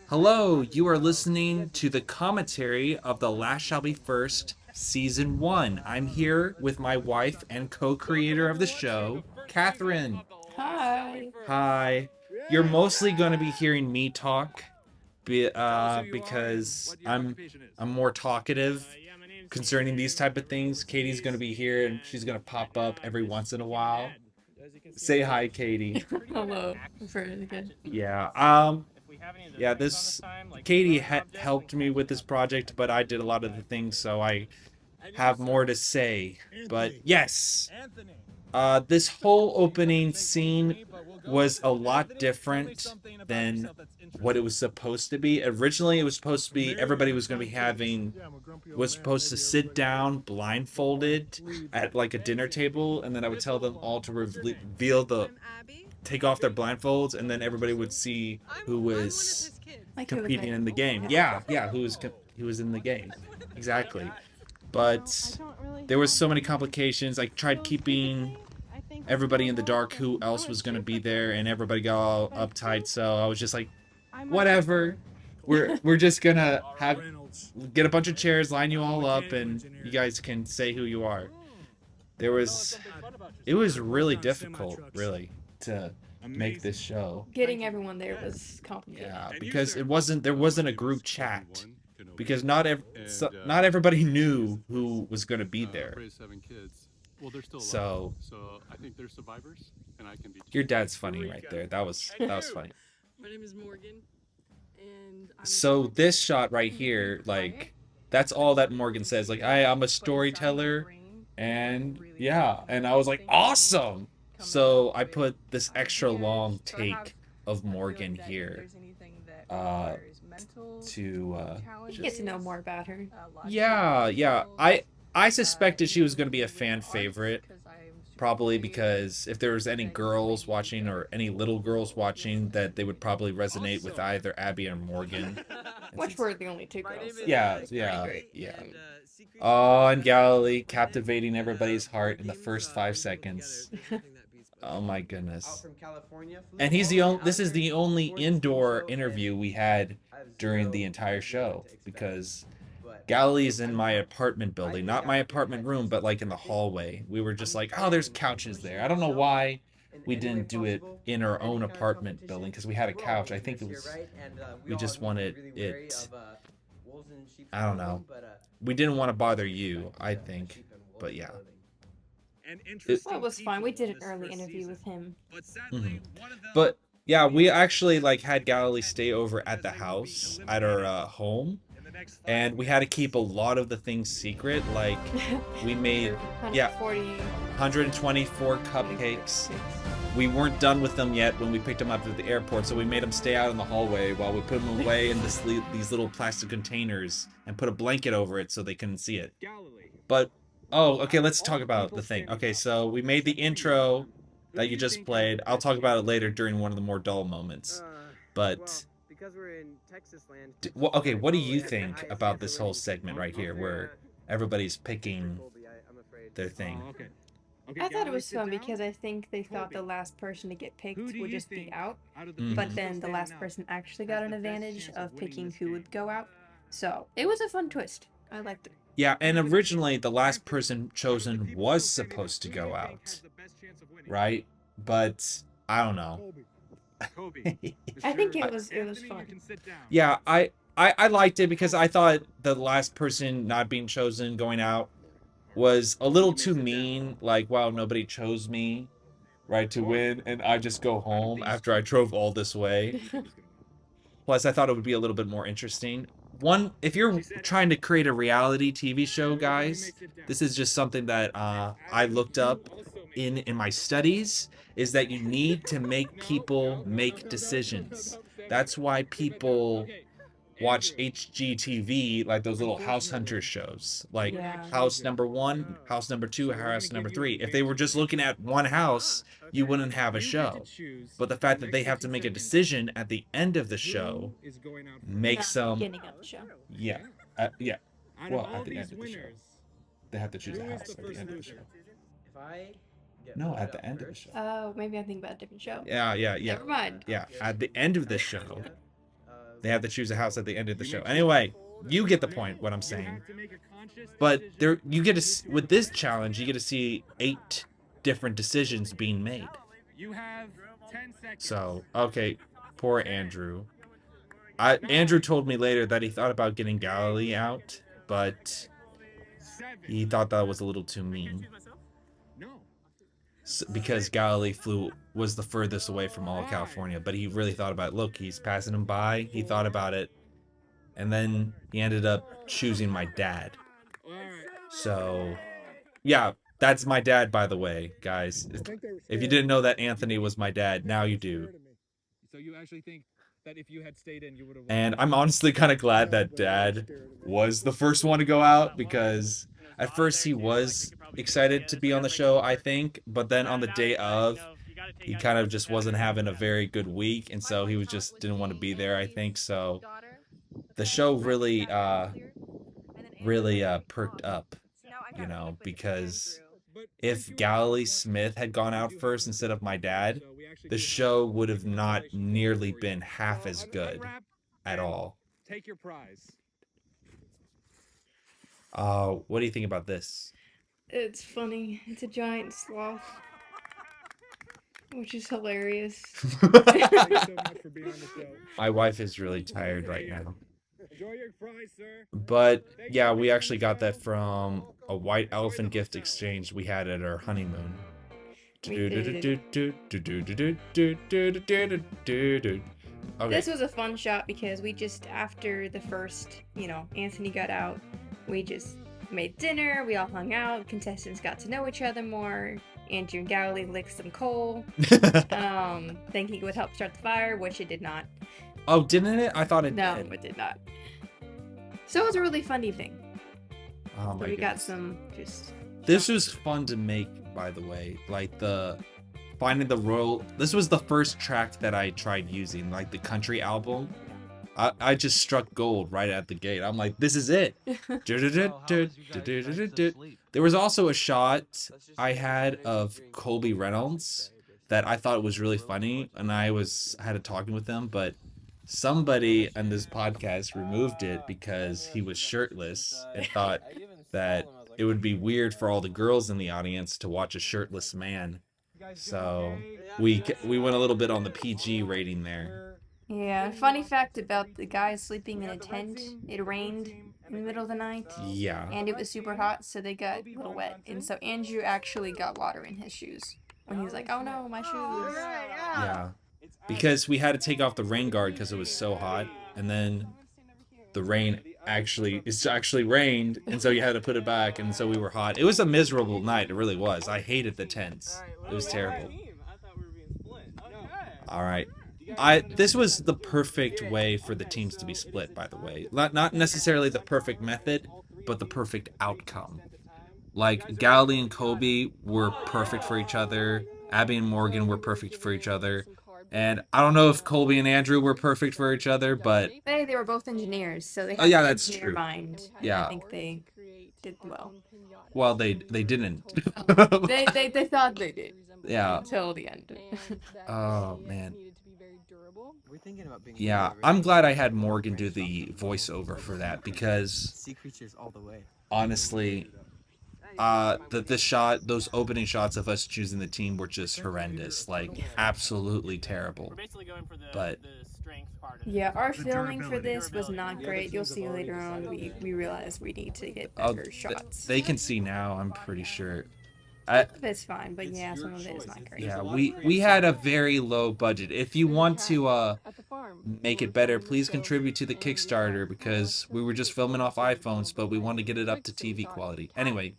Hello, you are listening to the commentary of The Last Shall Be First, Season 1. I'm here with my wife and co-creator of the show, Catherine. Hi. Hi. You're mostly going to be hearing me talk because I'm more talkative concerning these type of things. Katie's going to be here and she's going to pop up every once in a while. Say hi, Katie. Hello. Very good. Yeah. This Katie helped me with this project, but I did a lot of the things, so I have more to say. But yes, this whole opening scene was a lot different than what it was supposed to be. Originally, it was supposed to be everybody was going to be was supposed to sit down blindfolded at like a dinner table, and then I would tell them all to reveal take off their blindfolds, and then everybody would see who was competing in the game. Yeah, who was in the game. Exactly. But there was so many complications. I tried keeping everybody in the dark who else was going to be there, and everybody got all uptight, so I was just like, whatever. We're just going to get a bunch of chairs, line you all up, and you guys can say who you are. It was really difficult, really, to make this show. Getting everyone there was complicated. Yeah, because there wasn't a group chat, because not everybody knew who was going to be there. So I think they're survivors, and I can be. Your dad's funny right there. That was funny. My name is Morgan, and so this shot right here, like, that's all that Morgan says. Like, I'm a storyteller, and yeah, and I was like, awesome. So I put this extra long take of Morgan here to get to know more about her. Yeah. I suspected she was going to be a fan favorite, probably because if there was any girls watching or any little girls watching, that they would probably resonate with either Abby or Morgan. Which were the only two girls. Yeah. Oh, and Galilee captivating everybody's heart in the first 5 seconds. Oh my goodness. And this is the only indoor interview we had during the entire show, because Galilee's in my apartment building, not my apartment room, but like in the hallway. We were just like, oh, there's couches there. I don't know why we didn't do it in our own apartment building, because we had a couch. I think we just wanted it. I don't know. We didn't want to bother you, I think. But yeah. It was fine. We did an early interview with him. Mm-hmm. But yeah, we actually like had Galilee stay over at the house at our home, and we had to keep a lot of the things secret. Like we made 124 cupcakes. We weren't done with them yet when we picked them up at the airport, so we made them stay out in the hallway while we put them away in these little plastic containers and put a blanket over it so they couldn't see it. But okay, let's talk about the thing. Okay, so we made the intro that you just played. I'll talk about it later during one of the more dull moments. But because we're in Texas land. Okay, what do you think about this whole segment right here, where everybody's picking their thing? I thought it was fun because I think they thought the last person to get picked would just be out, but then the last person actually got an advantage of picking who would go out. So it was a fun twist. I liked it. Yeah, and originally the last person chosen was supposed to go out, right? But I don't know. I think it was fun. Yeah, I liked it because I thought the last person not being chosen going out was a little too mean. Like, wow, nobody chose me, right, to win, and I just go home after I drove all this way. Plus, I thought it would be a little bit more interesting. If you're trying to create a reality TV show, guys, this is just something that I looked up in my studies, is that you need to make people make decisions. That's why people watch HGTV, like those little house hunter shows, like house number 1, house number 2, house number 3. If they were just looking at one house, you wouldn't have a show. But the fact that they have to make a decision at the end of the show makes them. Beginning of the show. Yeah. Well, at the end of the show, they have to choose a house at the end of the show. If I No, at the end of the show. Oh, maybe I'm thinking about a different show. Yeah. Never mind. Yeah, at the end of the show. They have to choose a house at the end of the show. Anyway, you get the point, what I'm saying. But you get to, with this challenge, you get to see 8 different decisions being made. You have 10 seconds. So, okay, poor Andrew. Andrew told me later that he thought about getting Galilee out, but he thought that was a little too mean. Because Galilee was the furthest away from all of California, but he really thought about it. Look, he's passing him by. He thought about it, and then he ended up choosing my dad. So, yeah, that's my dad, by the way, guys. If you didn't know that Anthony was my dad, now you do. So you actually think that if you had stayed in, you would have won? And I'm honestly kind of glad that dad was the first one to go out, because at first he was excited to be on the show, I think, but then on the day of, he kind of just wasn't having a very good week, and so he just didn't want to be there, I think. So the show really perked up, you know, because if Galilee Smith had gone out first instead of my dad, the show would have not nearly been half as good at all. Take your prize. What do you think about this? It's funny. It's a giant sloth. Which is hilarious. Thanks so much for being on the show. My wife is really tired right now. Enjoy your prize, sir. But yeah, we actually got that from a white elephant gift exchange we had at our honeymoon. Okay. This was a fun shot because we just, after the first, Anthony got out, we just made dinner, we all hung out, contestants got to know each other more. Andrew and Galilee licked some coal, thinking it would help start the fire, which it did not. Oh, didn't it? I thought it No, did. it did not. So it was a really fun evening. Oh my We got goodness. some just... This was fun to make, by the way. Like finding the royal. This was the first track that I tried using, like the country album. I just struck gold right at the gate. I'm like, this is it. There was also a shot I had of Colby Reynolds that I thought was really funny, and I had a talking with him, but somebody on this podcast removed it because he was shirtless and thought that it would be weird for all the girls in the audience to watch a shirtless man. So we went a little bit on the PG rating there. Yeah, funny fact about the guys sleeping in a tent, it rained in the middle of the night. Yeah. And it was super hot, so they got a little wet. And so Andrew actually got water in his shoes. When he was like, oh no, my shoes. Yeah. Because we had to take off the rain guard because it was so hot. And then the rain actually rained, and so you had to put it back, and so we were hot. It was a miserable night, it really was. I hated the tents. It was terrible. All right. This was the perfect way for the teams to be split, by the way. Not necessarily the perfect method, but the perfect outcome. Like, Galilee and Cobe were perfect for each other. Abby and Morgan were perfect for each other. And I don't know if Colby and Andrew were perfect for each other, but... They were both engineers, so they had yeah, an that's engineer true. mind. Yeah. I think they did well. Well, they didn't. They thought they did. Yeah. Until the end. Oh, man. Yeah, I'm glad I had Morgan do the voiceover for that, because Sea creatures all the way. honestly, those opening shots of us choosing the team were just horrendous, like absolutely terrible. But Yeah, our filming for this was not great. You'll see later on. We realized we need to get better shots. They can see now, I'm pretty sure. That's fine, but yeah, some of it is not great. Yeah, we had a very low budget. If you want to make it better, please contribute to the Kickstarter, because we were just filming off iPhones, but we want to get it up to TV quality. Anyway,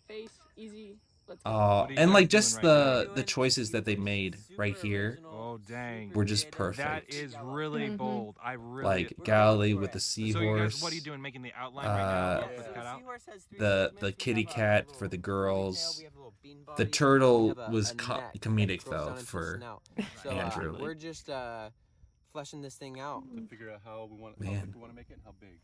and like just the choices that they made right here were just perfect. That is really bold. I really like Galilee with the seahorse. So what are you doing? Making the outline right now? The kitty cat for the girls. The turtle was comedic though for Andrew. We're just fleshing this thing out to figure out how we want to make it and how big.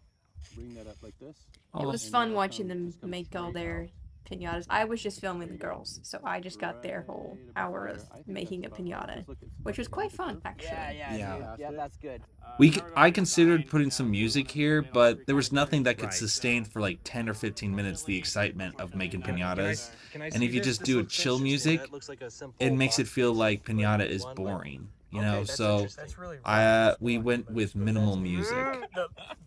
Bring that up like this. It was fun watching them make all their pinatas. I was just filming the girls, so I just got their whole hour of making a pinata, which was quite fun, actually. Yeah, that's good. I considered putting some music here, but there was nothing that could sustain for like 10 or 15 minutes the excitement of making pinatas. And if you just do a chill music, it makes it feel like pinata is boring, you know? So we went with minimal music.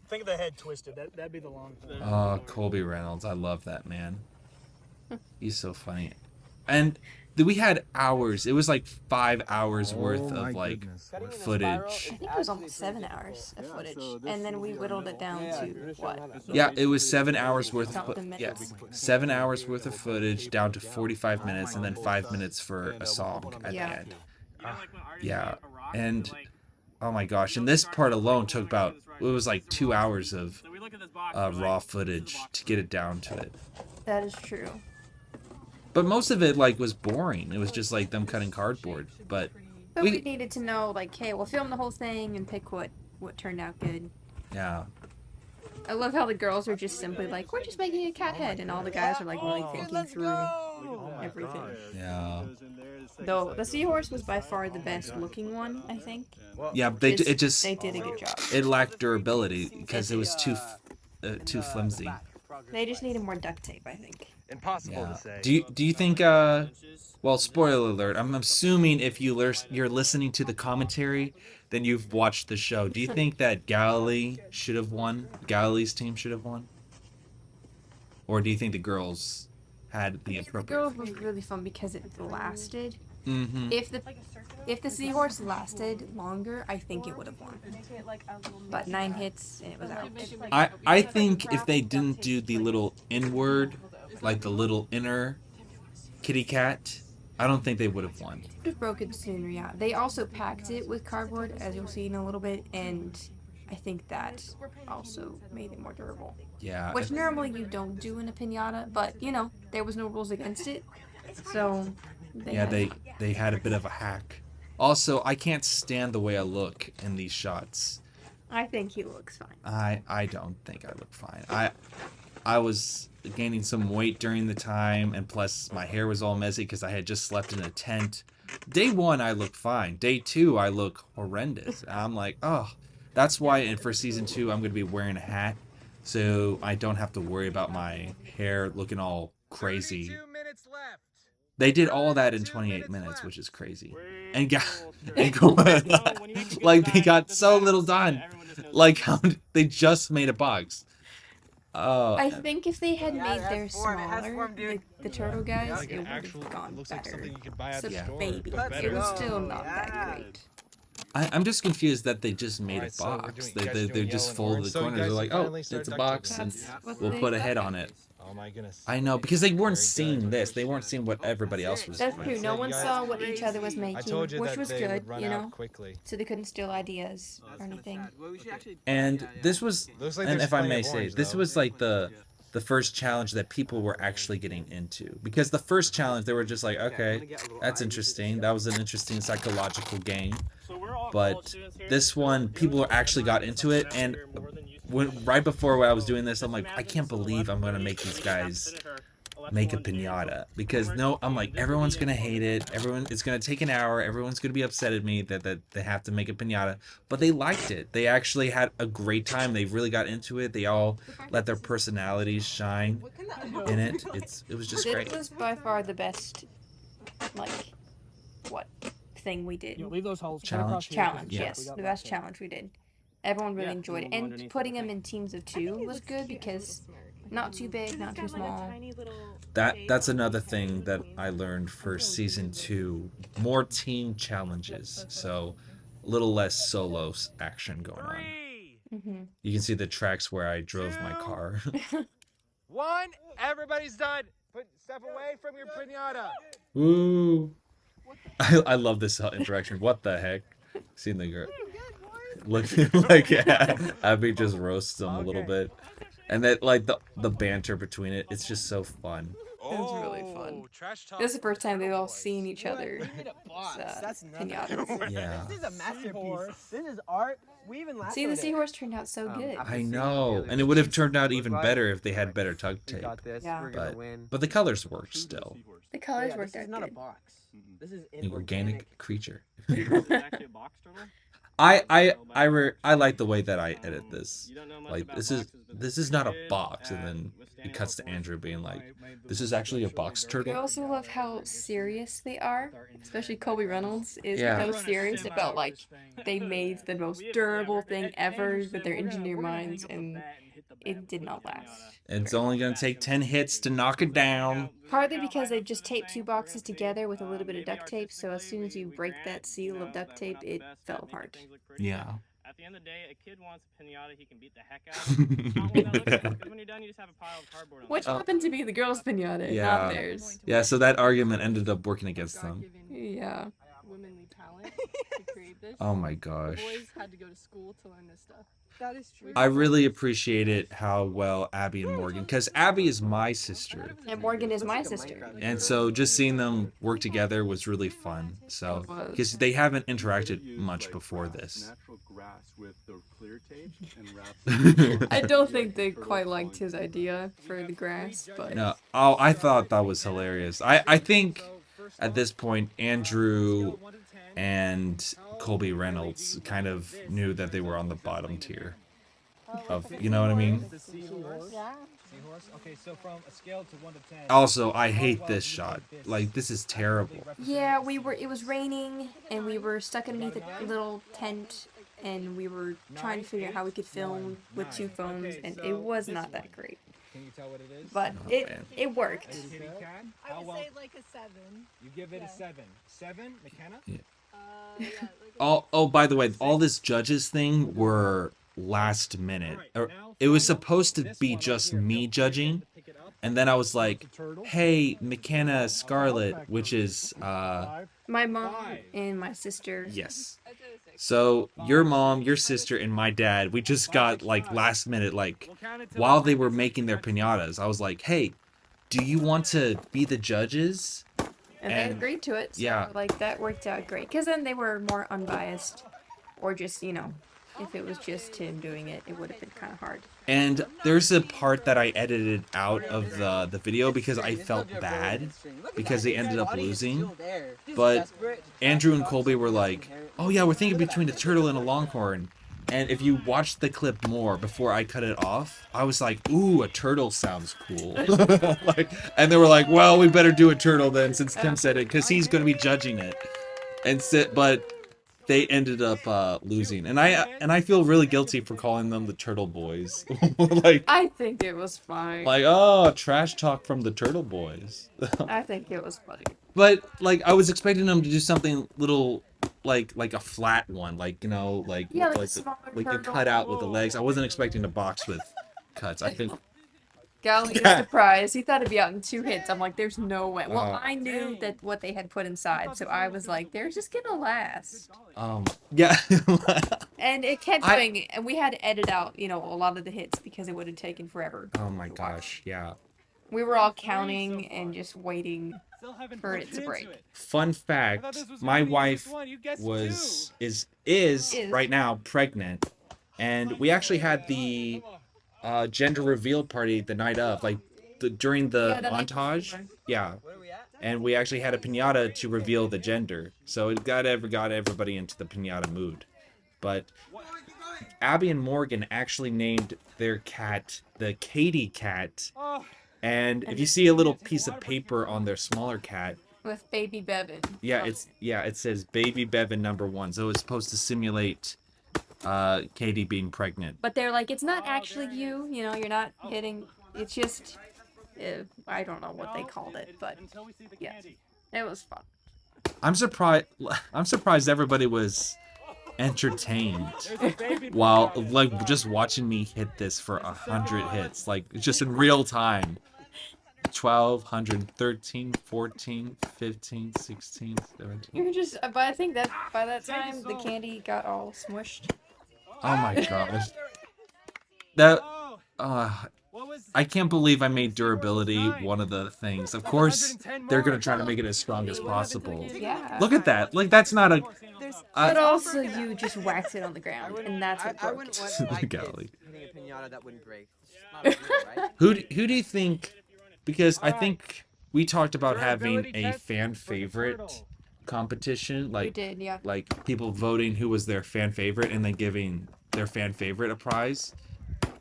Think of the head twisted. That'd be the long thing. Oh, Colby Reynolds. I love that man. He's so funny. And we had hours. It was like 5 hours worth of like footage. I think it was almost 7 hours of footage, and then we whittled it down to what? Yeah, it was 7 hours worth of Something minutes. 7 hours worth of footage down to 45 minutes, and then 5 minutes for a song at the end. Yeah, and oh my gosh, and this part alone took about, it was like 2 hours of raw footage to get it down to it. That is true. But most of it like was boring. It was just like them cutting cardboard. But we needed to know, like, hey, we'll film the whole thing and pick what turned out good. Yeah. I love how the girls are just simply like, we're just making a cat head, and all the guys are like really thinking through everything. Yeah. Though the seahorse was by far the best looking one, I think. Yeah, they did a good job. It lacked durability because it was too flimsy. They just needed more duct tape, I think. Impossible to say. Do you think well, spoiler alert, I'm assuming if you're listening to the commentary, then you've watched the show. Do you think that Galilee should have won? Galilee's team should have won? Or do you think the girls had the appropriate? The girls was really fun because it lasted. Mm-hmm. If the seahorse lasted longer, I think it would have won. But 9 hits and it was out. I think if they didn't do the little inward, like the little inner kitty cat, I don't think they would have won. Just broke it sooner, yeah. They also packed it with cardboard, as you'll see in a little bit, and I think that also made it more durable. Yeah. Which normally you don't do in a piñata, but you know, there was no rules against it. So they had a bit of a hack. Also, I can't stand the way I look in these shots. I think he looks fine. I don't think I look fine. I was gaining some weight during the time, and plus my hair was all messy because I had just slept in a tent. Day 1, I look fine. Day 2, I look horrendous. I'm like, oh, that's why for season 2, I'm going to be wearing a hat, so I don't have to worry about my hair looking all crazy. 32 minutes left. They did all that in 28 minutes, which is crazy. And like they got so little done. Like how they just made a box. Oh. I think if they had made theirs smaller, the turtle guys, it would have gone better. Maybe. It was still not that great. I'm just confused that they just made a box. They just folded the corners. They're like, oh, it's a box, and we'll put a head on it. Oh my goodness. I know, because they weren't seeing this. They weren't seeing what everybody else was doing. That's true. No one saw what each other was making, which was good, you know? Quickly. So they couldn't steal ideas or anything. And this was, and if I may say, this was like the first challenge that people were actually getting into. Because the first challenge, they were just like, okay, that's interesting. That was an interesting psychological game. But this one, people actually got into it, and right before I was doing this, I'm like, I can't believe I'm gonna make these guys make a piñata, because I'm like, everyone's gonna hate it. It's gonna take an hour. Everyone's gonna be upset at me that they have to make a piñata, but they liked it. They actually had a great time. They really got into it. They all let their personalities shine in it. It was just great. It was by far the best, thing we did. Leave those holes. Challenge, yes, the best challenge we did. Everyone really enjoyed it, and putting them in teams of 2 was good because not too big, not too small. That's another thing that I learned for season 2. More team challenges, so a little less solo action going on. Mm-hmm. You can see the tracks where I drove my car. 1, everybody's done. Put stuff away from your piñata. Woo! I love this interaction. What the heck? Seeing the girl looking like Abby just roasts them a little bit, and that like the banter between it's just so fun. was really fun. Trash talk. This is the first time they've all Boys. seen each other. We made a box. That's nothing. Pinatas. Yeah. This is a masterpiece. This is art. We even laughed See, the at it. seahorse turned out so good. I know, and it would have turned out even better if they had better tuck tape. Yeah. We're gonna win. But the colors worked still. The colors Yeah, worked this out is not a good. box. This is An organic creature. Is it actually a box turtle? I like the way that I edit this. You don't know much Like about this boxes, is not a box, and then it cuts to Andrew being like, "This is actually a box I turtle." also love how serious they are, especially Colby Reynolds is Yeah. so serious about like they made the most durable thing ever with their engineer minds, and it did not last. It's only gonna take 10 hits to knock it down. Partly because they just taped 2 boxes together with a little bit of duct tape, so as soon as you break that seal of duct tape, it fell apart. Yeah. At the end of the day, a kid wants a pinata he can beat the heck out of. Not one that looks at, 'cause when you're done, you just have a pile of cardboard on Which the happened to be the girls' pinata, Yeah. not theirs. Yeah, so that argument ended up working against them. Yeah. Womanly talent to create this. Oh my gosh. Boys had to go to school to learn this stuff. That is true. I really appreciated how well Abby and Morgan, because Abby is my sister, And Morgan is my sister. and so just seeing them work together was really fun. So, because they haven't interacted much before this. Natural grass with the clear tape and wrap. I don't think they quite liked his idea for the grass, but No, oh, I thought that was hilarious. I think at this point, Andrew and Colby Reynolds kind of knew that they were on the bottom tier of, you know what I mean? The seahorse. Yeah. Seahorse. Okay, so from a scale to 1 to 10. Also, I hate this shot. Like, this is terrible. yeah, it was raining and we were stuck underneath a little tent and we were trying to figure out how we could film with 2 phones and it was not that great. Can you tell what it is? But Oh, it man. it worked. Kitty cat? I How would well? say like a 7. You give it a 7. 7, McKenna? Yeah, like a Oh, by the way, all this judges thing were last minute. It was supposed to be just me judging, and then I was like, "Hey, McKenna, Scarlett," which is My mom and my sister. yes. So your mom, your sister, and my dad, we just got like last minute, like while they were making their pinatas, I was like, "Hey, do you want to be the judges?" And they agreed to it. So, yeah. like, that worked out great. Because then they were more unbiased. Or just, you know, if it was just him doing it, it would have been kind of hard. And there's a part that I edited out of the video because I felt bad because they ended up losing. But Andrew and Colby were like, "Oh yeah, we're thinking between a turtle and a longhorn." And if you watch the clip more before I cut it off, I was like, "Ooh, a turtle sounds cool." And they were like, "Well, we better do a turtle then, since Tim said it, because he's going to be judging it." But they ended up losing, and I feel really guilty for calling them the Turtle Boys. Like, I think it was fine. oh, trash talk from the Turtle Boys. I think it was funny. But like, I was expecting them to do something little, like a flat one, like, you know, like Yeah, like a like smaller a turtle. cut out with the legs. I wasn't expecting a box with cuts. I think Galilee was surprised. He thought it'd be out in 2 hits. I'm like, there's no way. Well, Oh. I knew that what they had put inside, so I was like, they're just gonna last. yeah. And it kept I- going, and we had to edit out, you know, a lot of the hits because it would have taken forever. Oh my gosh, yeah. We were all counting and just waiting for it to break. Fun fact, my wife is right now pregnant, and we actually had the gender reveal party the night of, like during the Yeah, the night montage. before. Yeah. And we actually had a piñata to reveal the gender. So it got everybody into the piñata mood. But Abby and Morgan actually named their cat the Katie cat. And if you see a little piece of paper on their smaller cat, With baby Bevan. it says baby Bevan #1. So it's supposed to simulate Katie being pregnant. But they're like, it's not actually you, you know, you're not hitting, it's just, I don't know what they called it, but yes, it was fun. I'm surprised everybody was entertained while like just watching me hit this for 100 hits, like just in real time. 12, 113, 14, 15, 16, 17. You were just, but I think that by that time the candy got all smushed. Oh my gosh. That I can't believe I made durability one of the things. Of course, they're gonna try to make it as strong as possible. Yeah. Look at that. Like, that's not a... But also, you just wax it on the ground, and that's what I broke wouldn't it. want my Galilee. kids hitting a pinata that wouldn't break. It's just not real, right? Who do you think... Because I think we talked about having a fan favorite competition. Like, We did, yeah. like people voting who was their fan favorite and then giving their fan favorite a prize.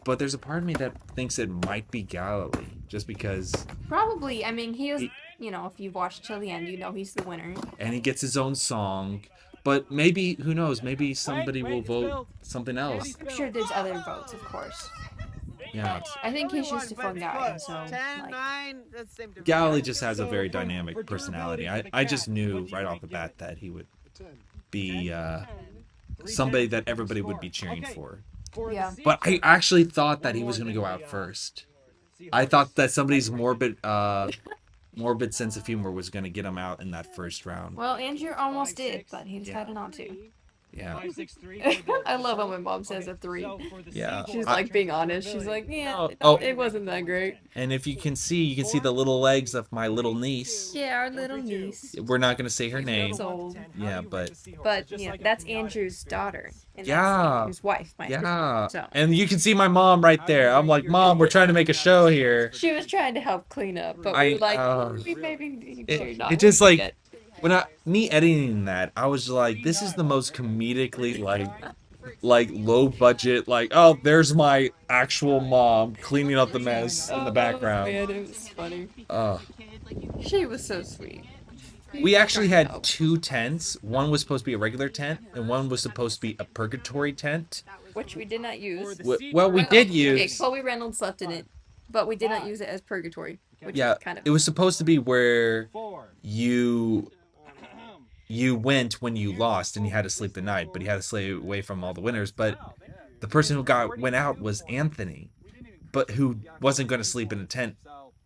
But there's a part of me that thinks it might be Galilee, just because... Probably. I mean, he was, you know, if you've watched till the end, you know he's the winner. And he gets his own song. But maybe, who knows, maybe somebody will vote something else. I'm sure there's other votes, of course. Yeah. I think he's just a fun guy, and so, 10, like... 9, that's the same difference. Galilee just has a very dynamic personality. I just knew right off the bat that he would be somebody that everybody would be cheering for. Yeah. But I actually thought that he was going to go out first. I thought that somebody's morbid sense of humor was going to get him out in that first round. Well, Andrew almost did, but he decided not to. Yeah. I love it when Mom says a 3. Yeah. She's like being honest. She's like, yeah, it wasn't that great. And if you can see the little legs of my little niece. Yeah, our little niece. We're not going to say her name. It's old. Yeah, but yeah, that's Andrew's daughter. And yeah. That's Andrew's wife. Yeah. So. And you can see my mom right there. I'm like, Mom, we're trying to make a show here. She was trying to help clean up, but we were like, we maybe not. It just like, when me editing that, I was like, this is the most comedically like low budget, like, oh, there's my actual mom cleaning up the mess in the background. Man, it was funny. Oh. She was so sweet. We actually had 2 tents. One was supposed to be a regular tent, and one was supposed to be a purgatory tent. Which we did not use. Well, we did use. Okay, Colby Reynolds slept in it, but we did not use it as purgatory. Which Yeah, is kind of... it was supposed to be where you went when you lost and you had to sleep the night, but you had to stay away from all the winners. But the person who went out was Anthony, but who wasn't going to sleep in a tent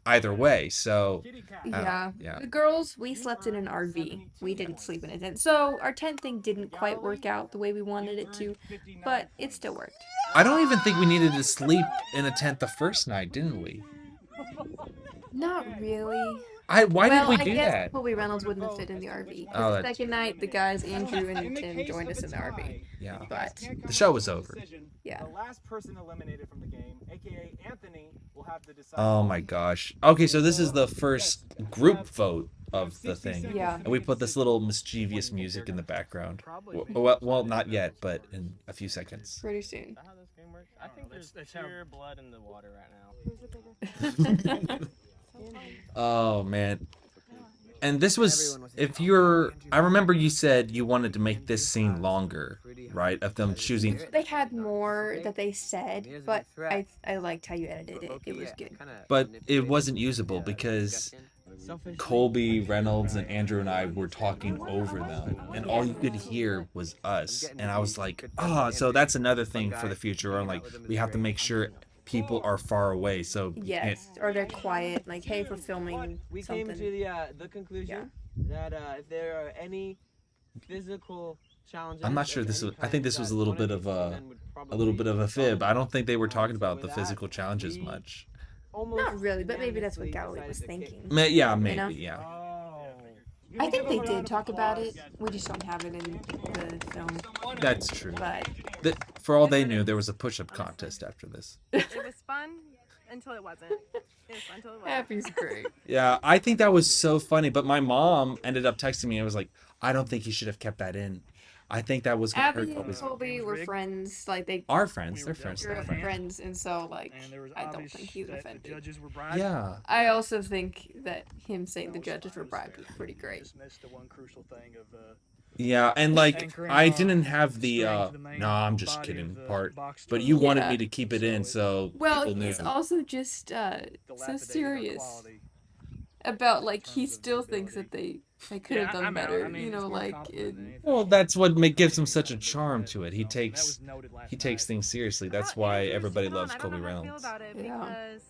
either way. So yeah. Yeah. The girls, we slept in an RV. We didn't sleep in a tent. So our tent thing didn't quite work out the way we wanted it to, but it still worked. I don't even think we needed to sleep in a tent the first night, didn't we? Not really. Why did we I do guess that? Colby Reynolds wouldn't have fit in the RV. Oh, The second night, the guys, Andrew and Tim, joined us in the RV. Yeah. But The show was over. yeah. The last person eliminated from the game, aka Anthony, will have to decide. Oh my gosh. Okay, so this is the first group vote of the thing. Yeah. And we put this little mischievous music in the background. Well, not yet, but in a few seconds. Pretty soon. Is that how this game works? I think there's pure blood in the water right now. Oh man. And this was, I remember you said you wanted to make this scene longer, right? Of them choosing. They had more that they said, but I liked how you edited it. It was good. But it wasn't usable because Colby Reynolds and Andrew and I were talking over them, and all you could hear was us. And I was like, so that's another thing for the future. Or like, we have to make sure people are far away, so yes, or they're quiet. Like, hey, for filming We something. came to the conclusion that if there are any physical challenges, I'm not sure this was. I think this was a little bit of a fib. I don't think they were talking about the physical challenges much. Not really, but maybe that's what Galilee was thinking. Yeah, maybe. You know? Yeah. I think they did talk about it. We just don't have it in the film. That's true. But for all they knew, there was a push-up contest after this. It was fun until it wasn't. It was fun until it wasn't. Happy's great. Yeah, I think that was so funny. But my mom ended up texting me and was like, "I don't think you should have kept that in. I think that was gonna hurt Abby and Colby's." Colby were friends. Like they Are friends. They're friends. were friends, and so like I don't think he was offended. Judges were bribed. Yeah. I also think that him saying the judges were bribed was pretty great. Just missed the one crucial thing of Yeah, and like anchoring I on have the strength, the main no, I'm just body kidding of the part. box But you wanted Yeah. me to keep it in, so Well, people knew. he's also just so dilapidated serious quality. about like he still thinks that they could have done I'm out. better. I mean, You know, it's more like compliment than in, anything. Well, that's what gives him such a charm to it. He That takes was noted last he night. takes things seriously. That's Not why Andrew's everybody fun. loves I don't Colby know how I feel Reynolds. about it Yeah. because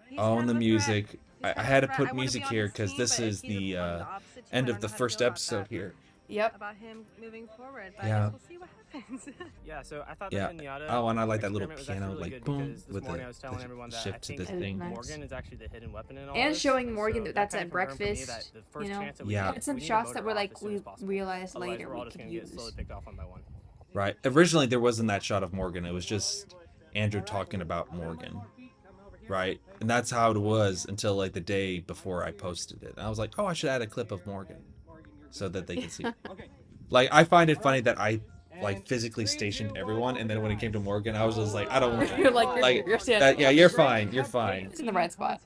he's Oh, kind and the of a music. threat. He's I kind had of to a put threat. I wanna music be on here his because team, this but is he's the one of the opposite team. end I of don't the know how to first feel about episode that. here. Yep. about him moving forward. But Yeah. I guess we'll see what happens. Yeah, so I thought Yeah. the pinata Oh, and I like that little experiment was actually piano, really like, good boom, because this with morning the- I was telling the everyone that shift I to think the thing. Nice. Morgan is actually the hidden weapon in all And this. showing Morgan So that that's kinda at confirmed for me breakfast, that the first you know? chance that we Yeah. get, Had some we need to shots vote that her were off like as soon we as possible. realized Otherwise, later we're all we just could gonna get use. slowly picked off one by one. Right. Originally, there wasn't that shot of Morgan. It was just Andrew talking about Morgan. Right. And that's how it was until like the day before I posted it. And I was like, oh, I should add a clip of Morgan so that they can see. Like, I find it funny that I like physically stationed everyone, and then when it came to Morgan, I was just like, I don't want You're like, you're standing. yeah, you're fine. You're fine. It's in the right spot.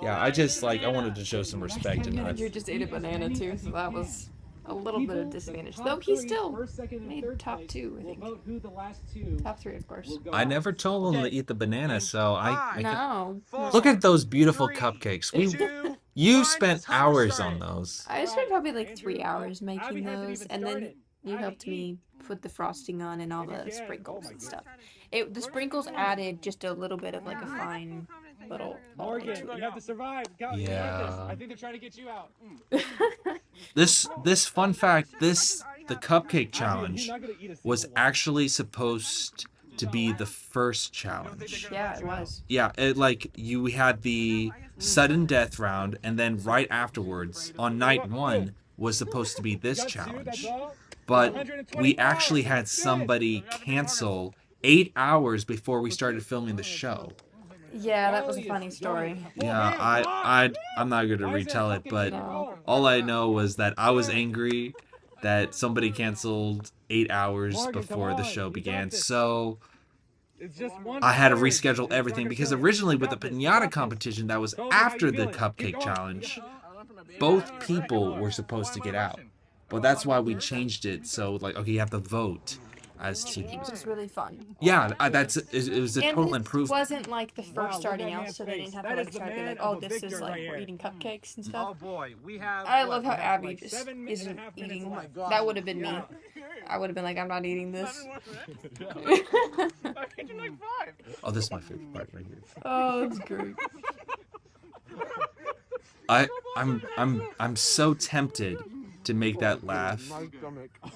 Yeah, I just like I wanted to show some respect and not. Andrew just ate a banana too, so that was a little bit of disadvantage. Though he still made top 2, I think. Top 3, of course. I never told him to eat the banana, so I No. look at those beautiful cupcakes. You spent hours on those. I spent probably like 3 hours making those, and then you helped me put the frosting on and all the sprinkles and stuff. The sprinkles added just a little bit of like a fine little. Morgan, you have to survive. You got this. Yeah. I think they're trying to get you out. This fun fact, the cupcake challenge was actually supposed to be the first challenge. Yeah, it was. Yeah, we had the sudden death round, and then right afterwards, on night 1, was supposed to be this challenge. But we actually had somebody cancel 8 hours before we started filming the show. Yeah, that was a funny story. Yeah, I'm not going to retell it, but all I know was that I was angry that somebody canceled 8 hours before the show began. So I had to reschedule everything because originally with the pinata competition that was after the cupcake challenge, both people were supposed to get out. But that's why we changed it. So like, okay, you have to vote as to. It was just really fun. Yeah, it was a total It improvement. wasn't like the first starting out, so they didn't have to like start being like, oh, this is like we're eating cupcakes and stuff. Oh boy, we have. I love how Abby just isn't eating. That would have been me. I would have been like, I'm not eating this. Oh, this is my favorite part right here. Oh, that's great. I'm so tempted to make that laugh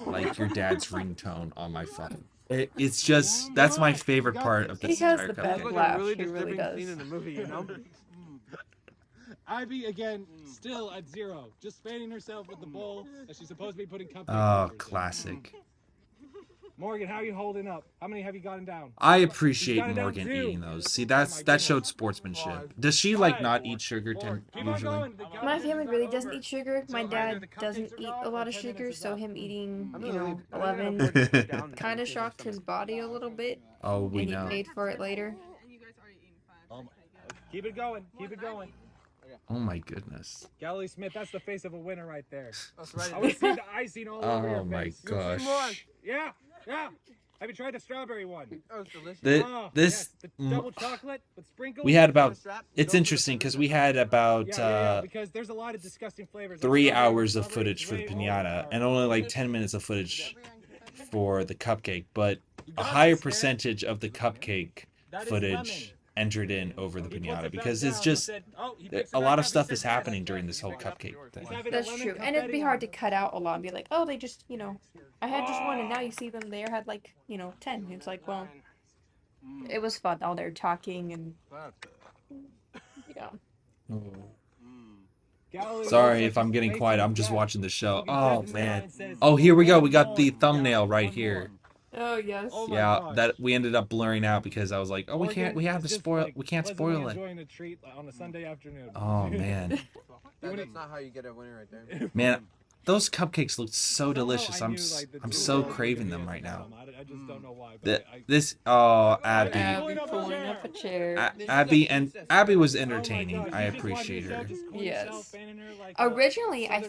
like your dad's ringtone on my phone. It's just that's my favorite part of this He has entire the best cupcake. laugh. He really does. Abby again, still at 0, just fanning herself with the bowl that she's supposed to be putting cupcakes. Oh, over. classic. Morgan, how are you holding up? How many have you gotten down? I appreciate Got it down Morgan 2. eating those. See, that showed sportsmanship. Does she like not eat sugar Keep on usually? going. My family really doesn't eat sugar. My dad doesn't eat a lot of sugar, so him eating, 11 kind of shocked his body a little bit, Oh, we and he know. paid for it later. Keep it going. Keep it going. Oh my goodness. Galilee Smith, that's the face of a winner right there. That's right. I want to see the icing all over your Oh my face. gosh. Yeah, yeah. Have you tried the strawberry one? Oh, it's delicious. Yes, the double chocolate with sprinkles. We had about. It's interesting because we had about because there's a lot of disgusting flavors. 3 hours of footage for the pinata and only like 10 minutes of footage for the cupcake, but a higher percentage of the cupcake footage entered in over the pinata because it's just a lot of stuff is happening during this whole cupcake thing. That's true, and it'd be hard to cut out a lot and be like, oh, they just, I had just one, and now you see them there had like, 10. It's like, well, it was fun. All they're talking and, Sorry if I'm getting quiet. I'm just watching the show. Oh man. Oh, here we go. We got the thumbnail right here. Oh yes. Yeah, that we ended up blurring out because I was like, oh, we can't spoil it. Enjoying a treat on a Sunday afternoon. Oh man. That's not how you get a winner right there. Man, those cupcakes look so delicious. I'm so craving them right now. I just don't know why. Abby. Abby pulling up a chair. Abby was entertaining. I appreciate her. Yes. Originally, I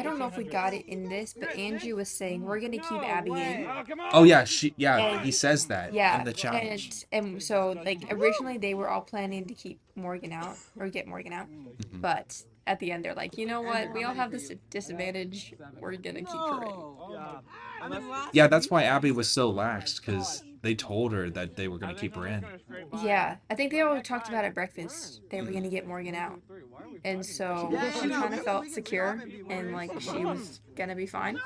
don't know if we got it in this, but Andrew was saying we're gonna keep Abby in. Oh yeah, he says that Yeah, in the challenge. and so like originally they were all planning to keep Morgan out or get Morgan out, but at the end they're like, you know what? We all have this disadvantage. We're gonna keep her in. Yeah, that's why Abby was so lax because they told her that they were gonna keep her in. Yeah, I think they all talked about at breakfast. They were gonna get Morgan out, and so she kind of felt secure and like she was gonna be fine.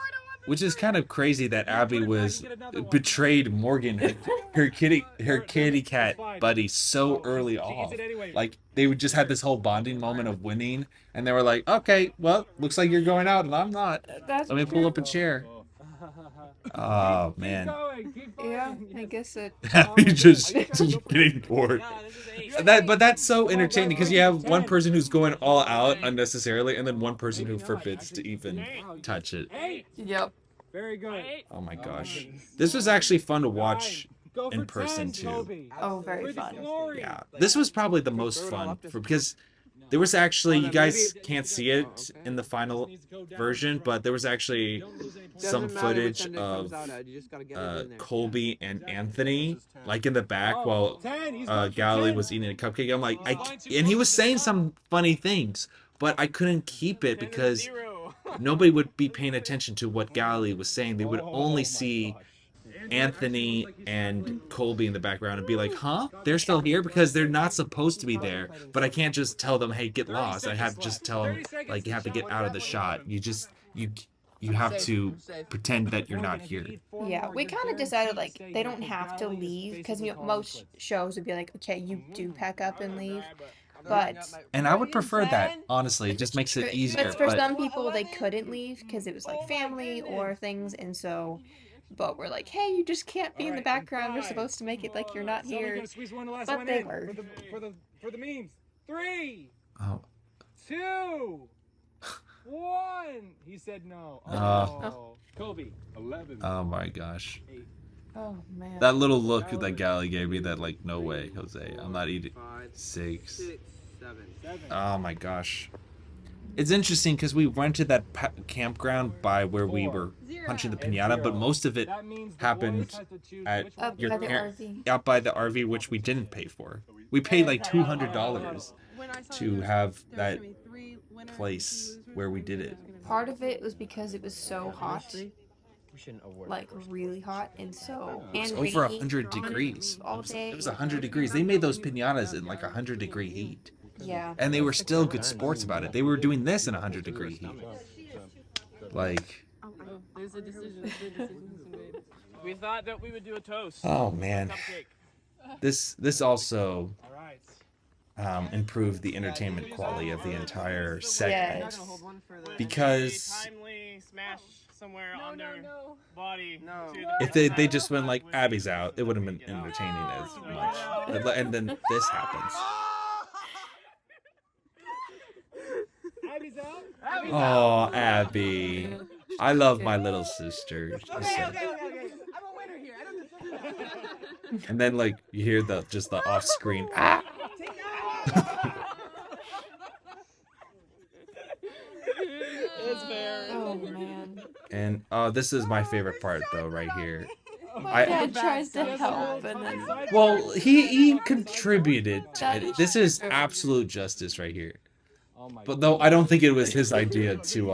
Which is kind of crazy that Abby was betrayed Morgan, her kitty cat buddy, so early off. Like they would just have this whole bonding moment of winning, and they were like, "Okay, well, looks like you're going out, and I'm not. Let me pull up a chair." Oh man. Yeah, I guess it. Abby just getting bored. But that's so entertaining because you have one person who's going all out unnecessarily, and then one person who forbids to even touch it. Yep. Very good. Oh my gosh. This was actually fun to watch in person too. Oh, very fun. Yeah. This was probably the most fun because there was actually, you guys can't see it in the final version, but there was actually some footage of Colby and Anthony, like in the back while Galilee was eating a cupcake. I'm like, and he was saying some funny things, but I couldn't keep it because nobody would be paying attention to what Galilee was saying. They would only see Anthony and Colby in the background and be like, huh? They're still here? Because they're not supposed to be there. But I can't just tell them, hey, get lost. I have to just tell them, like, you have to get out of the shot. You have to pretend that you're not here. Yeah, we kind of decided, like, they don't have to leave, because most shows would be like, okay, you do pack up and leave. And I would prefer that, honestly. It just makes it easier. But for some people, they couldn't leave because it was like family or things, and so. But we're like, hey, you just can't be in the background. We're supposed to make it like you're not here. But they were. For the memes. 3, Oh. 2, 1. He said no. Oh. Kobe. 11. Oh my gosh. Oh man. That little look that Gally gave me, that like, no way, Jose. I'm not eating. 6. 7. Oh my gosh. It's interesting because we rented that campground by where we were punching the piñata, but most of it happened at your out by the RV, which we didn't pay for. We paid like $200 to have that place where we did it. Part of it was because it was so hot, like really hot, and so It was over 100 degrees. It was 100 degrees. They made those piñatas in like 100-degree heat. Yeah. And they were still good sports about it. They were doing this in 100-degree heat. Like. There's a decision. We thought that we would do a toast. Oh man. This also improved the entertainment quality of the entire segment. Yes. Because Timely smash somewhere on their body. if they just went like Abby's out, it wouldn't have been entertaining as much. And then this happens. Oh, Abby. I love my little sister. Okay. I'm a winner here. And then like you hear the off-screen ah. It's fair. Oh man. And this is my favorite part though, right here. Dad tries to help, and then. Well, he contributed to it. This is absolute justice right here. But though I don't think it was his idea to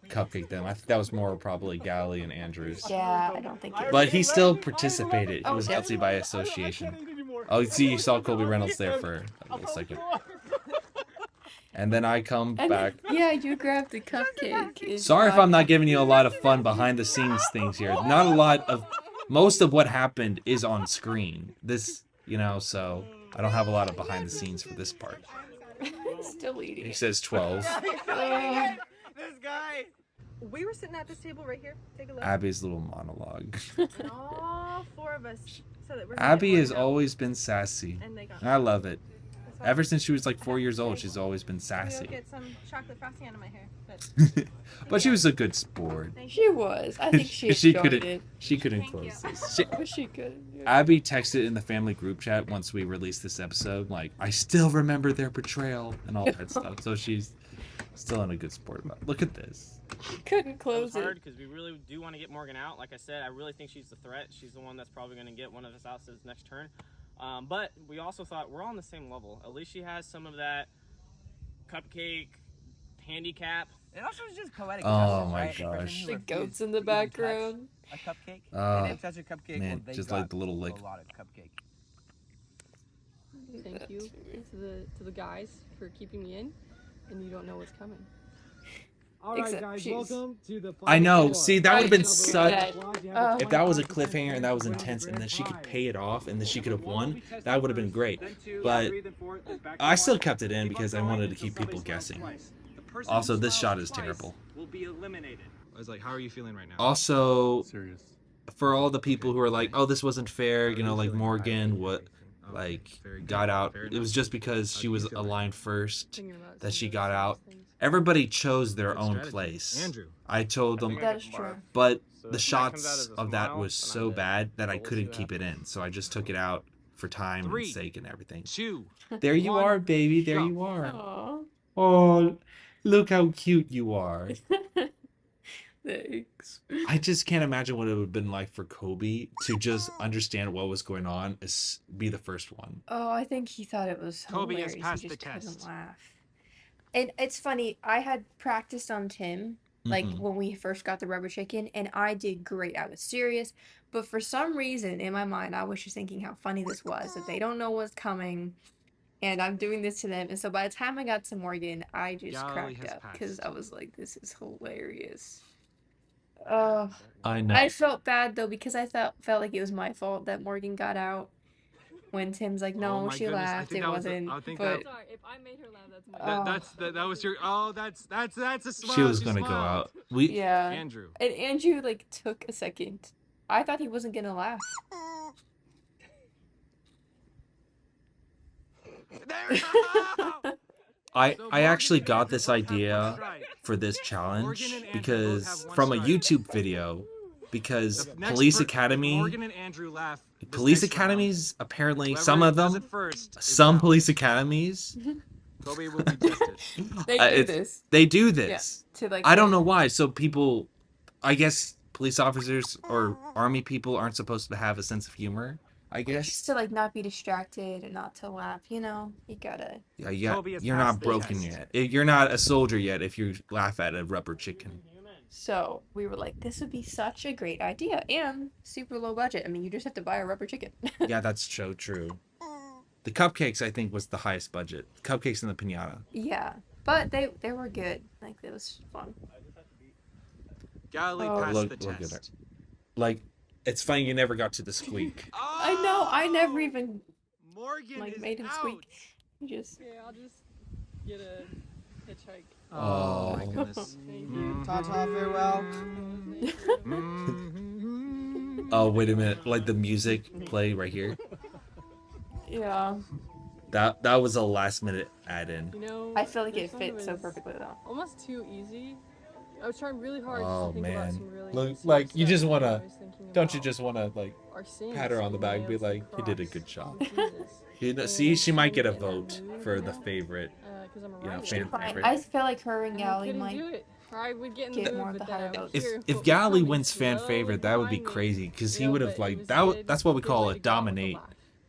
cupcake them. I think that was more probably Gally and Andrew's. Yeah, I don't think it was. But he still participated. He was guilty by association. Oh, you saw Colby Reynolds there for a second. And then I come back. Yeah, you grabbed the cupcake. Sorry if I'm not giving you a lot of fun behind the scenes things here. Not a lot of. Most of what happened is on screen. This, so I don't have a lot of behind the scenes for this part. Still eating. He says 12. This guy. We were sitting at this table right here. Take a look. Abby's little monologue. All 4 of us. So that we're Abby has always been sassy. And they got I love it. Ever since she was like 4 years old, she's always been sassy. Get some chocolate frosting out of my hair. But she was a good sport. She was. I think she enjoyed it. She couldn't close this. She could. Yeah. Abby texted in the family group chat once we released this episode, like, I still remember their betrayal and all that stuff. So she's still in a good sport about it. Look at this. Couldn't close it. Hard because we really do want to get Morgan out. Like I said, I really think she's the threat. She's the one that's probably going to get one of us out this next turn. But we also thought we're on the same level. At least she has some of that cupcake handicap. It also is just poetic. Oh my right? gosh. The goats in the background. A cupcake. And if touch a cupcake, Man, well, just like the little lick. a lot of cupcake. Thank you to the guys for keeping me in, and you don't know what's coming. All right, Except guys, she's- welcome to the I know. final See, four. that would have been Right. such. Dead. If that was a cliffhanger and that was intense, and then she could pay it off, and then she could have won, that would have been great. But I still kept it in because I wanted to keep people guessing. Also, this shot is terrible. Will be eliminated. I was like, how are you feeling right now? Also, Serious. for all the people who are like, "Oh, this wasn't fair," you know, like Morgan, got out. It was just because she was aligned first that she got out. Everybody chose their own place. Andrew. I told them, That is true. but So the if that comes out shots as a of that smile, was then so I'm bad that I We'll see couldn't what keep it in. So I just took it out for time and 3, sake and everything. 2. There you One, are, baby. There go. you are. Aw. Oh, look how cute you are. Thanks. I just can't imagine what it would have been like for Kobe to just understand what was going on, be the first one. Oh, I think he thought it was Kobe has hilarious. He passed just the couldn't test. laugh. And it's funny. I had practiced on Tim, like Mhm. when we first got the rubber chicken, and I did great. I was serious, but for some reason in my mind, I was just thinking how funny this was that they don't know what's coming, and I'm doing this to them. And so by the time I got to Morgan, I just Galilee cracked has up because passed. I was like, "This is hilarious." Oh, I know. I felt bad though because I felt like it was my fault that Morgan got out. When Tim's like, Oh "No, my she goodness, I laughed. think It that was the- wasn't." I think But Sorry, if I made her laugh, that's my Oh. That was your. Oh, that's a smile. She was gonna go out. We yeah. Andrew. And Andrew like took a second. I thought he wasn't gonna laugh. There. I So actually Morgan and got Andrew this both have one idea strike. for this challenge Morgan and Andrew both because have one from a strike. YouTube video, because The next Police per- Academy, Morgan and Andrew laugh. this Police next round. Academies, apparently Whoever some of does them, it first is some out. police academies, Kobe will be tested. They do it's- this. they do this. To like I don't know why. So people, I guess police officers or army people aren't supposed to have a sense of humor. I guess. just to like not be distracted and not to laugh, you know? You gotta Yeah, Kobe has you're passed not the broken test. yet. You're not a soldier yet if you laugh at a rubber chicken. So we were like, this would be such a great idea and super low budget. I mean, you just have to buy a rubber chicken. Yeah, that's so true. The cupcakes, I think, was the highest budget. Cupcakes and the piñata. Yeah. But they were good. Like it was fun. Galilee Oh. passed Look the at test. it. Like, it's funny you never got to the squeak. I know, I never Oh! even Morgan like is made him out. squeak. You just Yeah, I'll just get a hitchhike. Oh. my goodness. Thank you. Ta-ta, farewell. Oh, wait a minute. Like the music play right here. yeah. That was a last minute add in. You know, I feel like this it one fit so was perfectly though. Almost too easy. I was trying really hard Oh, to think about man. some really Look, easy like, you stuff, just and wanna- I was thinking Don't you about just want to like our scenes pat her on the and back and be nails like, and you did a cross good job. and Jesus. You know, And see, she might get a in that vote mood for right the now, favorite. 'cause I'm a you know, writer. fan Fine. favorite. I feel like her and And I Galilee couldn't might do it. Or I would get in get the mood, more of but the then higher I would votes. If hear if what was Galilee coming wins fan slowly favorite, that would be behind me. crazy because he You know, would but have it like was that. That's what we good call way a to go out with a dominate. laugh.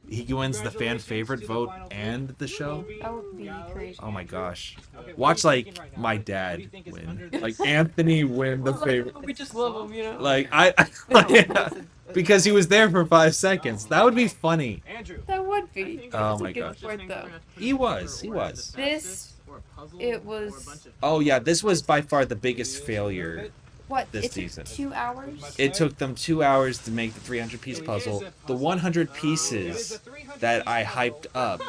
He wins the fan favorite to the vote final and the show. that would be crazy. Oh my gosh! Okay, Watch what are you like thinking right now? my What do dad you think is win, under this? like Anthony win the favorite. We just love him, you know. Like because he was there for 5 seconds. That would be funny. Andrew. That would be. Oh That's a my good gosh. point, though. He was. This, it was Oh yeah, this was by far the biggest failure. what? This It took season. 2 hours. It took them 2 hours to make the 300-piece puzzle. The 100 pieces that I hyped up,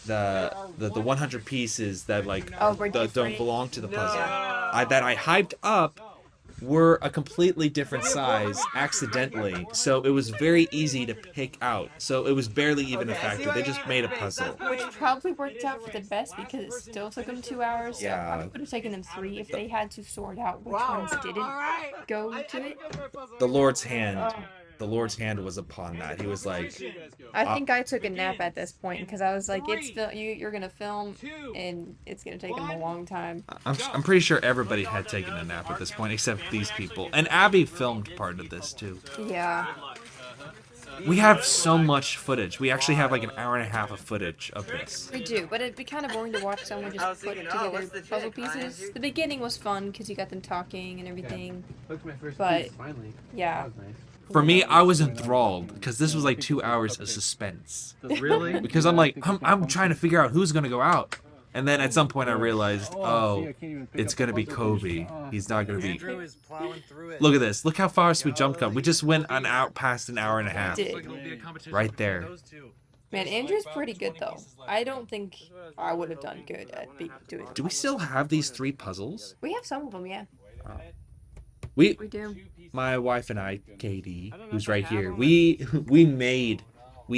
the 100 pieces that like Oh, we're don't different. belong to the puzzle, that I hyped up were a completely different size accidentally. So it was very easy to pick out. So it was barely even a factor. They just made a puzzle. Which probably worked out for the best because it still took them 2 hours. So it Yeah. probably would have taken them 3 if they had to sort out which ones didn't go to it. The Lord's hand. The Lord's hand was upon that. He was like, I think I took a nap at this point because I was like, you're gonna film and it's gonna take them a long time. I'm pretty sure everybody had taken a nap at this point except these people. And Abby filmed part of this too. Yeah. We have so much footage. We actually have like an hour and a half of footage of this. We do, but it'd be kind of boring to watch someone just put together puzzle pieces. The beginning was fun because you got them talking and everything. Look, my first But- piece, finally. Yeah. That was nice. For me, I was enthralled because this was like 2 hours of suspense. Really? Because I'm like, I'm trying to figure out who's gonna go out, And then at some point I realized, see, oh, I can't even pick it's up going the to be puzzle Kobe. piece. He's not going to be. Andrew is plowing through it. Look at this. Look how fast we jumped cut. We just went past an hour and a half. Did. Looks like it'll be a competition Right between there. those two. Man, Andrew's pretty good though. I don't think I would have done good at doing. Do we still have these 3 puzzles? We have some of them, yeah. We We do. My wife and I, Katie, who's right here, we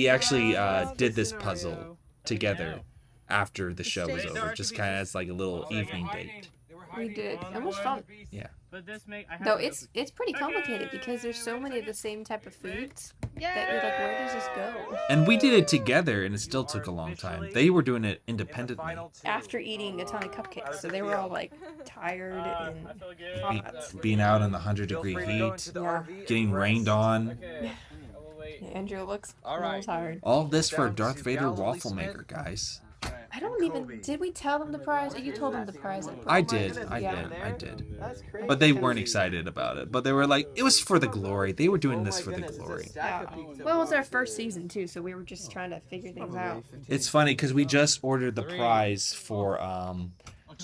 actually did this puzzle together after the show was over, just kind of as like a little evening date. We did. It was fun. Yeah. Though it's pretty complicated because there's so many of the same type of foods that you're like, where does this go? And we did it together, and it still took a long time. They were doing it independently. After eating a ton of cupcakes, so they were all like tired and hot. Being out in the 100-degree heat, Yeah. getting rained on. Andrew looks a little tired. All this for Darth Vader waffle maker, guys. I don't even. Did we tell them the prize? Or you told them the prize? I did. That's crazy. But they weren't excited about it. But they were like, it was for the glory. They were doing this for the glory. Yeah. Well, it was our first season too, so we were just trying to figure things out. It's funny because we just ordered the prize for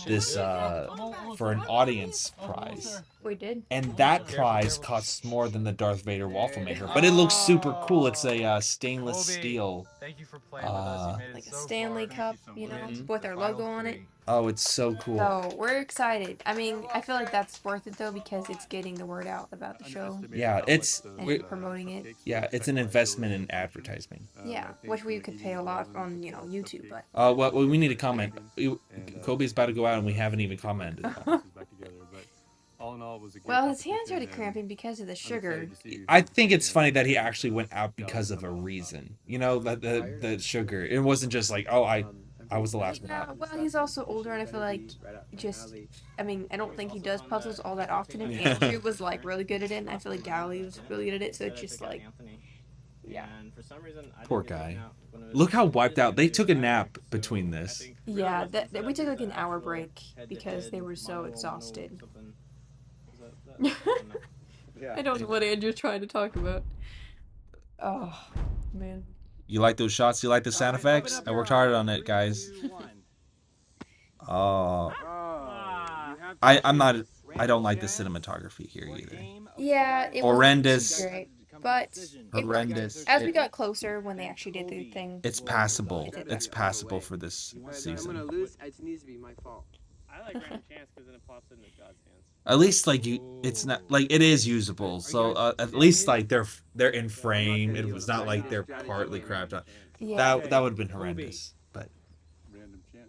this for an audience prize, We did. and that prize costs more than the Darth Vader waffle maker, but it looks super cool. It's a stainless steel. Thank you for playing with us. You made it Like a so Stanley far. Cup, you know, with our logo on it. Oh, it's so cool. So we're excited. I mean, I feel like that's worth it though because it's getting the word out about the show Yeah, it's and promoting it. it's an investment in advertising. Yeah, which we could pay a lot on, YouTube, but Well, we need to comment. Kobe's about to go out, and we haven't even commented. well, his hands started cramping because of the sugar. I think it's funny that he actually went out because of a reason. You know, the sugar. It wasn't just like, oh, I was the last one Yeah, out. well, he's also older, and I feel like I don't think he does puzzles all that often. And Andrew was like really good at it, and I feel like Galilee was really good at it. So it's just like, yeah. Poor guy. Look how wiped out. They took a nap between this. Yeah, we took like an hour break because they were so exhausted. I don't know what Andrew's trying to talk about. Oh, man. You like those shots? You like the sound effects? I worked hard on it, guys. Oh. I don't like the cinematography here either. Yeah, it Horrendous. wasn't great, but Horrendous. as we got closer when they actually did the thing. It's passable. It's passable for this season. It needs to be my fault. I like Random Chance because then it pops into God's hands. At least it's not like it is usable. So at least like they're in frame. It was not like they're partly crapped on. Yeah. That would have been horrendous. But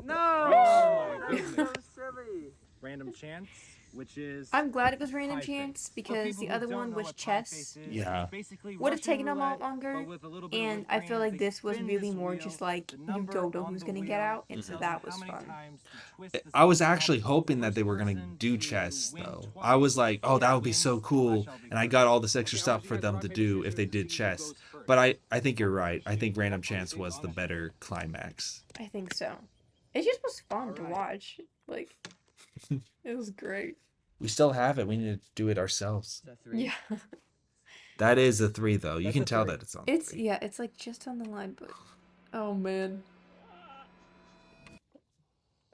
No! So silly. Random Chance, which is I'm glad it was Random Chance because the other one was chess. Yeah. Would have taken a lot longer, and I feel like this was really more just like you don't know who's gonna get out, and so that was fun. I was actually hoping that they were gonna do chess though. I was like, oh, that would be so cool, and I got all this extra stuff for them to do if they did chess. But I think you're right. I think Random Chance was the better climax. I think so. It just was fun to watch. Like, it was great. We still have it. We need to do it ourselves. Yeah. That is a 3 though. You can tell that it's on. It's it's like just on the line, but oh man.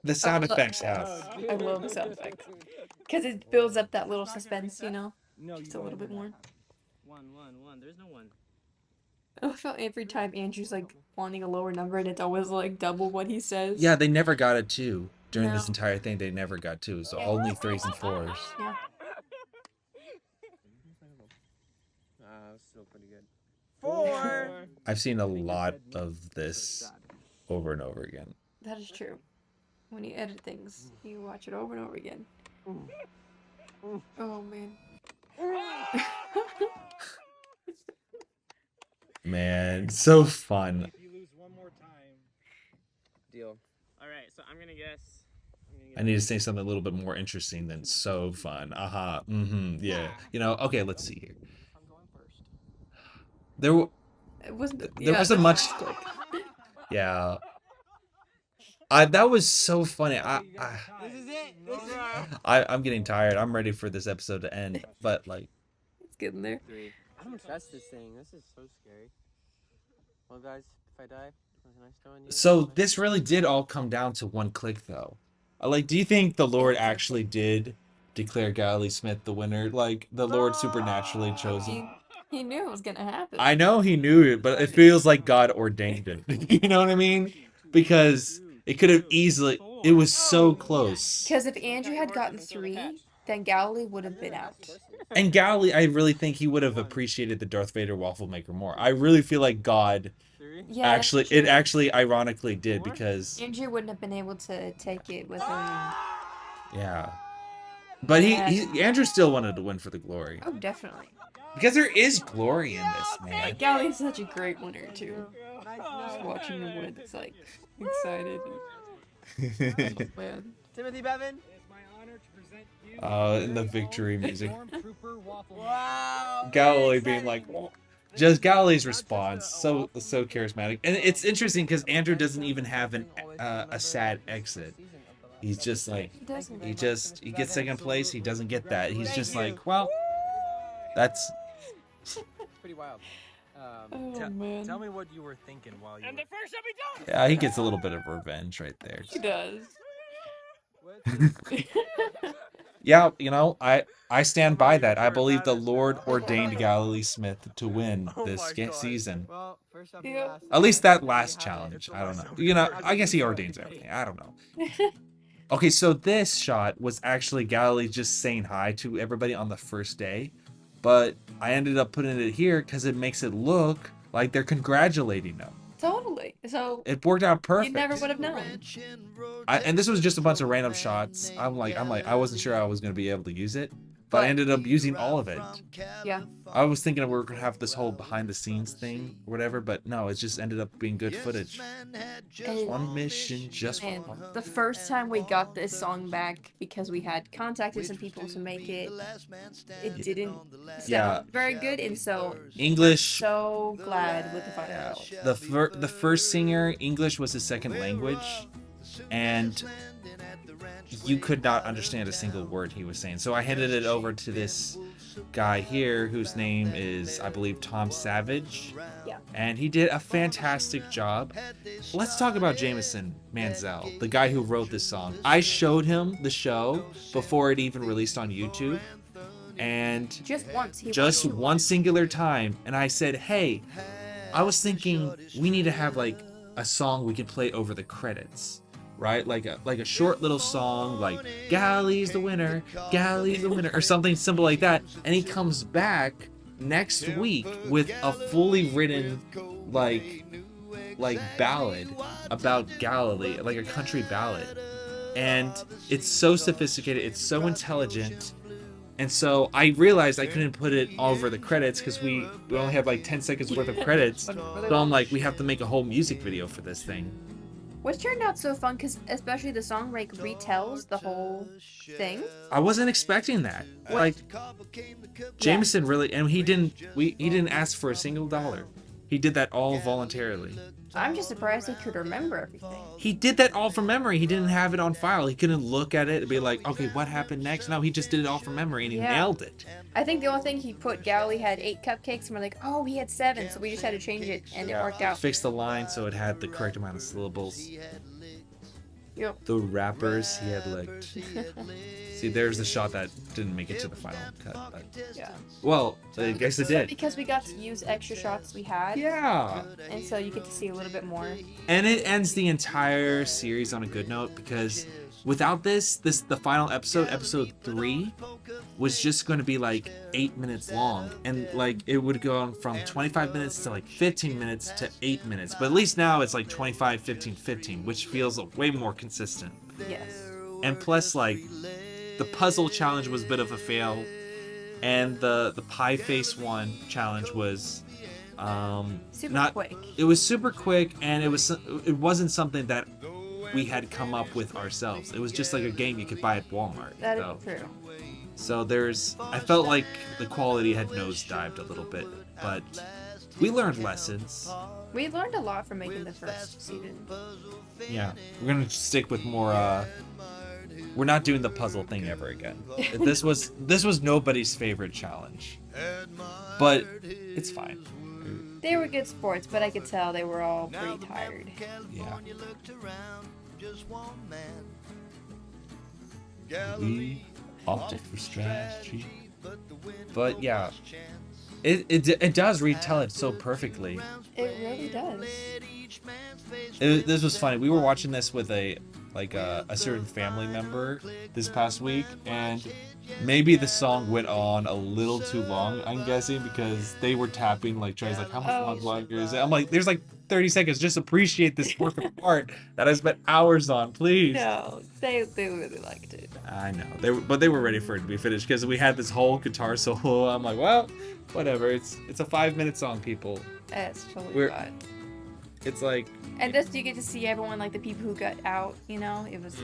The sound effects have. I love the sound effects because it builds up that little suspense, No, just a little bit more. One. There's no one. I felt every time Andrew's like wanting a lower number, and it's always like double what he says. Yeah, they never got a 2 during No. this entire thing. They never got 2, so only 3s and 4s. Yeah. That's still pretty good. 4! I've seen a lot of this over and over again. That is true. When you edit things, you watch it over and over again. Oh man. Man, so fun. If you lose one more time. Deal. All right, so I'm gonna guess. I need to say something a little bit more interesting than so fun. Yeah. Okay, let's see here. I'm going first. It wasn't. There wasn't much. Yeah. That was so funny. This is it. I'm getting tired. I'm ready for this episode to end. But like, It's getting there. 3. I don't trust this thing. This is so scary. Well, guys, if I die, So this really did all come down to one click, though. Like, do you think the Lord actually did declare Galilee Smith the winner? Like, the Lord supernaturally chose him? He knew it was gonna happen. I know he knew it, but it feels like God ordained it. You know what I mean? Because it could have easily... It was so close. Because if Andrew had gotten 3, then Galilee would have been out. And Galilee, I really think he would have appreciated the Darth Vader waffle maker more. I really feel like God... Yeah, Actually, it actually ironically did, because Andrew wouldn't have been able to take it with him. yeah, but Andrew still wanted to win for the glory. Oh, definitely. Because there is glory in this, man. Like, Galilee's such a great winner too. Just watching him win, it's like excited. Oh, man. Timothy Beavin. In the victory music. Wow. Galilee being like, oh. Just Galilee's response, so charismatic, and it's interesting because Andrew doesn't even have a sad exit. He's just like, he gets second place. He doesn't get that. He's just like, well, that's Pretty wild. Man. Tell me what you were thinking while you. And the first shall be done. yeah. He gets a little bit of revenge right there. He does. Yeah, you know, I stand by that. I believe the Lord ordained Galilee Smith to win this season. Well, first up, Yeah. last At least that last challenge. I don't know. You know, I guess he ordains everything. I don't know. Okay, so this shot was actually Galilee just saying hi to everybody on the first day, but I ended up putting it here because it makes it look like they're congratulating them. Totally. So It worked out perfect. you never would have known. And this was just a bunch of random shots. I'm like, I wasn't sure I was gonna be able to use it, but I ended up using all of it. Yeah. I was thinking we were gonna have this whole behind the scenes thing or whatever, but no, it just ended up being good footage. And, One mission, just and one. the first time we got this song back, because we had contacted some people to make it, it didn't sound very good, and so English. so glad with the final result. The first singer, English was his second language, and you could not understand a single word he was saying. So I handed it over to this guy here whose name is, I believe, Tom Savage. Yeah. And he did a fantastic job. Let's talk about Jameson Mantzel, the guy who wrote this song. I showed him the show before it even released on YouTube. And Just once. just one singular time, and I said, hey, I was thinking we need to have like a song we can play over the credits, right? Like a short little song like Galilee's the winner, or something simple like that. And he comes back next week with a fully written like ballad about Galilee, like a country ballad. And it's so sophisticated, it's so intelligent. And so I realized I couldn't put it all over the credits because we only have like 10 seconds worth of credits. So I'm like, we have to make a whole music video for this thing. Which turned out so fun because especially the song like retells the whole thing. I wasn't expecting that. Like Jameson really, and he didn't ask for a single dollar. He did that all voluntarily. I'm just surprised he could remember everything. He did that all from memory. He didn't have it on file. He couldn't look at it and be like, okay, what happened next? No, he just did it all from memory and he nailed it. I think the only thing he put, Galilee had 8 cupcakes, and we're like, oh, he had 7, so we just had to change it, and it worked out. Fixed the line so it had the correct amount of syllables. Yep. The rappers he had licked. See, there's the shot that didn't make it to the final cut. But... Yeah. Well, I guess it did. Because we got to use extra shots we had. Yeah. And so you get to see a little bit more. And it ends the entire series on a good note because without the final episode 3, was just going to be like 8 minutes long, and like it would go on from 25 minutes to like 15 minutes to 8 minutes. But at least now it's like 25, 15, 15, which feels way more consistent. Yes. And plus, like, the puzzle challenge was a bit of a fail, and the pie face one challenge was super quick. It was super quick, and it wasn't something that we had come up with ourselves. It was just like a game you could buy at Walmart. That is true. So I felt like the quality had nosedived a little bit, but we learned lessons. We learned a lot from making the first season. Yeah, we're gonna stick with more. We're not doing the puzzle thing ever again. This was nobody's favorite challenge, but it's fine. They were good sports, but I could tell they were all pretty tired. Yeah. We opted for strategy. But yeah, it does retell it so perfectly. It really does. This was funny. We were watching this with a certain family member this past week, and maybe the song went on a little too long, I'm guessing, because they were tapping, like, Trey's like, how much longer is it? I'm like, there's like 30 seconds. Just appreciate this work of art that I spent hours on, please. No, they really liked it. I know. But they were ready for it to be finished because we had this whole guitar solo. I'm like, well, whatever. It's a 5-minute song, people. It's totally fun. It's like... And just you get to see everyone, like the people who got out, you know? It was...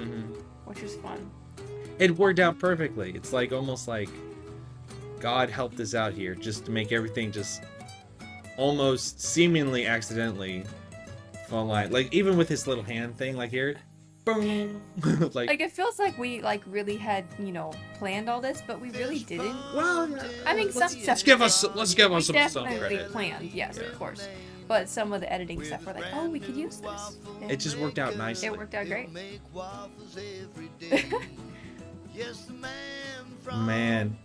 Which was fun. It worked out perfectly. It's like almost like God helped us out here just to make everything just almost seemingly accidentally fall line. Like even with his little hand thing, like here, boom. like it feels like we really had, you know, planned all this, but we really didn't. Well, I mean, let's give us some definitely credit. Planned, yes, of course. But some of the editing stuff were like, oh, we could use this. It just worked out nicely. It worked out great. Man.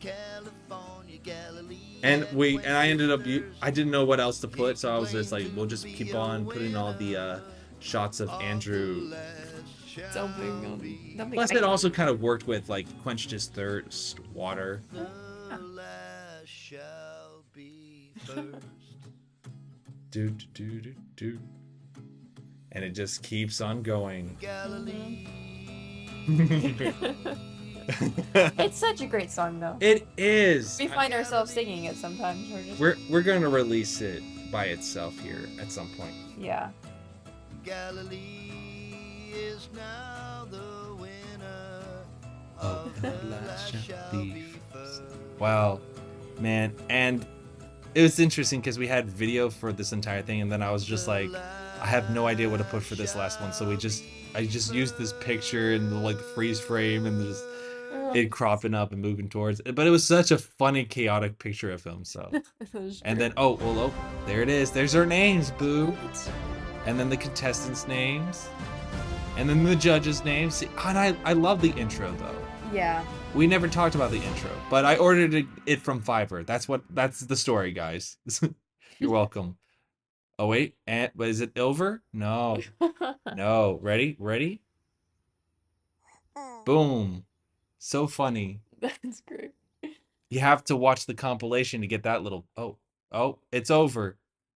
And I ended up, I didn't know what else to put, so I was just like, we'll just keep on putting all the shots of Andrew. Plus, it also kind of worked with, like, quenched his thirst, water. Do. And it just keeps on going. It's such a great song, though. It is. We find ourselves singing it sometimes. We're gonna release it by itself here at some point. Yeah. Galilee is now the winner of the last shall be first. Wow, man, and it was interesting because we had video for this entire thing, and then I was just like, I have no idea what to put for this last one, so I just used this picture and the, like, freeze frame and just it cropping up and moving towards it. But it was such a funny, chaotic picture of him. So, and then there it is. There's our names, boo. And then the contestants' names, and then the judges' names. And I love the intro though. Yeah. We never talked about the intro, but I ordered it from Fiverr. That's the story, guys. You're welcome. Oh wait, but is it over? No. No. Ready? Boom. So funny. That's great. You have to watch the compilation to get that little... Oh, it's over.